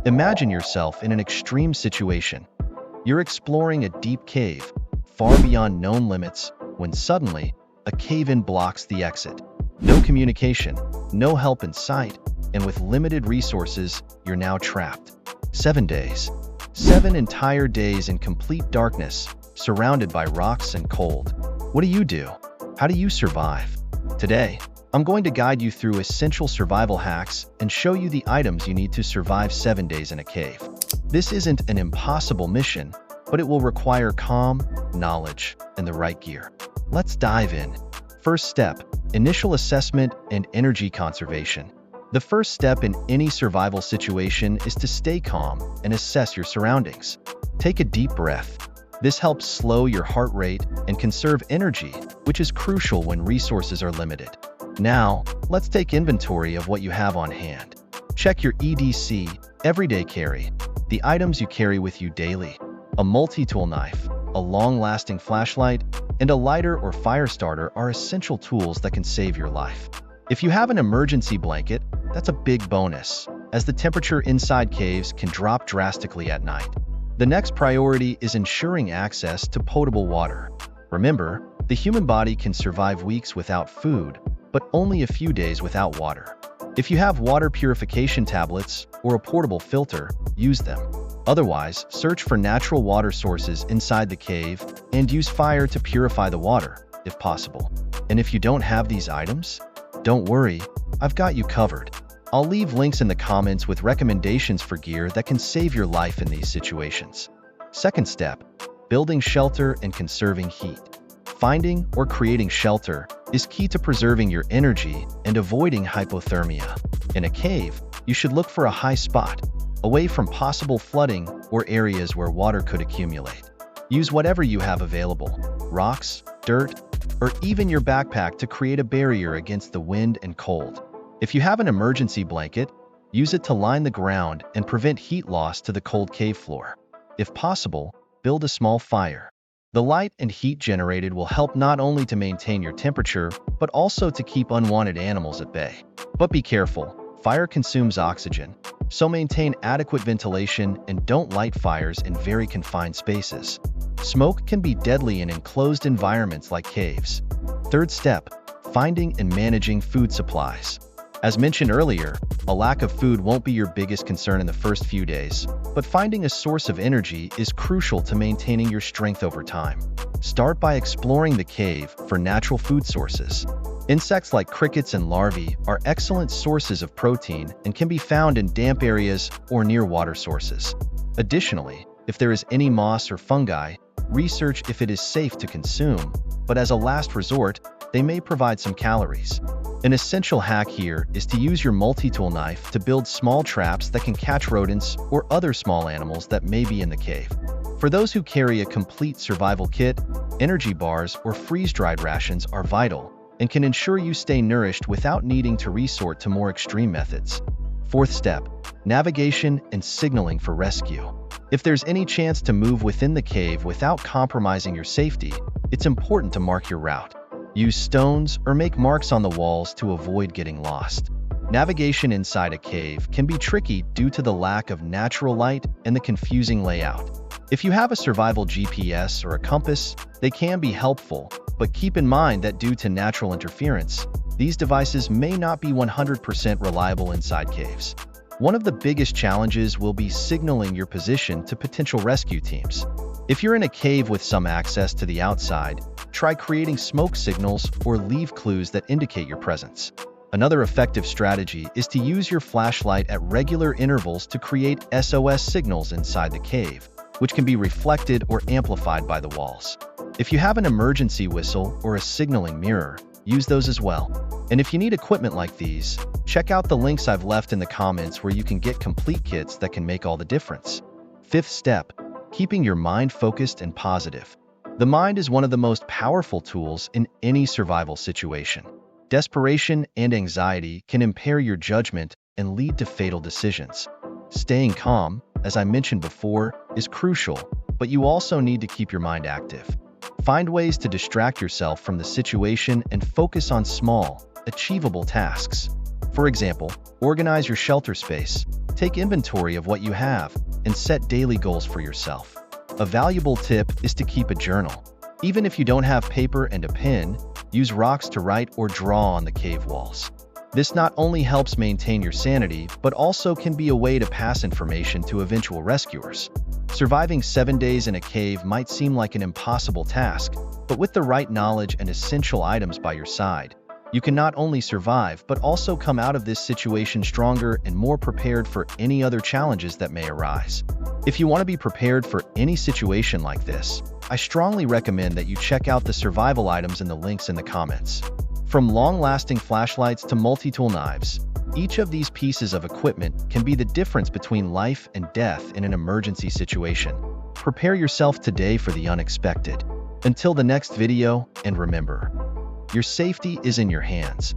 Imagine yourself in an extreme situation. You're exploring a deep cave, far beyond known limits, when suddenly, a cave-in blocks the exit. No communication, no help in sight, and with limited resources, you're now trapped. 7 days. 7 entire days in complete darkness, surrounded by rocks and cold. What do you do? How do you survive? Today, I'm going to guide you through essential survival hacks and show you the items you need to survive 7 days in a cave. This isn't an impossible mission, but it will require calm, knowledge, and the right gear. Let's dive in. First step, initial assessment and energy conservation. The first step in any survival situation is to stay calm and assess your surroundings. Take a deep breath. This helps slow your heart rate and conserve energy, which is crucial when resources are limited. Now, let's take inventory of what you have on hand. Check your EDC, everyday carry, the items you carry with you daily. A multi-tool knife, a long-lasting flashlight, and a lighter or fire starter are essential tools that can save your life. If you have an emergency blanket, that's a big bonus, as the temperature inside caves can drop drastically at night. The next priority is ensuring access to potable water. Remember, the human body can survive weeks without food, but only a few days without water. If you have water purification tablets or a portable filter, use them. Otherwise, search for natural water sources inside the cave and use fire to purify the water, if possible. And if you don't have these items, don't worry, I've got you covered. I'll leave links in the comments with recommendations for gear that can save your life in these situations. Second step, building shelter and conserving heat. Finding or creating shelter is key to preserving your energy and avoiding hypothermia. In a cave, you should look for a high spot, away from possible flooding or areas where water could accumulate. Use whatever you have available, rocks, dirt, or even your backpack to create a barrier against the wind and cold. If you have an emergency blanket, use it to line the ground and prevent heat loss to the cold cave floor. If possible, build a small fire. The light and heat generated will help not only to maintain your temperature, but also to keep unwanted animals at bay. But be careful, fire consumes oxygen, so maintain adequate ventilation and don't light fires in very confined spaces. Smoke can be deadly in enclosed environments like caves. Third step, finding and managing food supplies. As mentioned earlier, a lack of food won't be your biggest concern in the first few days, but finding a source of energy is crucial to maintaining your strength over time. Start by exploring the cave for natural food sources. Insects like crickets and larvae are excellent sources of protein and can be found in damp areas or near water sources. Additionally, if there is any moss or fungi, research if it is safe to consume, but as a last resort, they may provide some calories. An essential hack here is to use your multi-tool knife to build small traps that can catch rodents or other small animals that may be in the cave. For those who carry a complete survival kit, energy bars or freeze-dried rations are vital and can ensure you stay nourished without needing to resort to more extreme methods. Fourth step, navigation and signaling for rescue. If there's any chance to move within the cave without compromising your safety, it's important to mark your route. Use stones or make marks on the walls to avoid getting lost. Navigation inside a cave can be tricky due to the lack of natural light and the confusing layout. If you have a survival GPS or a compass, they can be helpful, but keep in mind that due to natural interference, these devices may not be 100% reliable inside caves. One of the biggest challenges will be signaling your position to potential rescue teams. If you're in a cave with some access to the outside, try creating smoke signals or leave clues that indicate your presence. Another effective strategy is to use your flashlight at regular intervals to create SOS signals inside the cave, which can be reflected or amplified by the walls. If you have an emergency whistle or a signaling mirror, use those as well. And if you need equipment like these, check out the links I've left in the comments where you can get complete kits that can make all the difference. Fifth step, keeping your mind focused and positive. The mind is one of the most powerful tools in any survival situation. Desperation and anxiety can impair your judgment and lead to fatal decisions. Staying calm, as I mentioned before, is crucial, but you also need to keep your mind active. Find ways to distract yourself from the situation and focus on small, achievable tasks. For example, organize your shelter space, take inventory of what you have, and set daily goals for yourself. A valuable tip is to keep a journal. Even if you don't have paper and a pen, use rocks to write or draw on the cave walls. This not only helps maintain your sanity, but also can be a way to pass information to eventual rescuers. Surviving 7 days in a cave might seem like an impossible task, but with the right knowledge and essential items by your side, you can not only survive but also come out of this situation stronger and more prepared for any other challenges that may arise. If you want to be prepared for any situation like this, I strongly recommend that you check out the survival items in the links in the comments. From long-lasting flashlights to multi-tool knives, each of these pieces of equipment can be the difference between life and death in an emergency situation. Prepare yourself today for the unexpected. Until the next video, and remember, your safety is in your hands.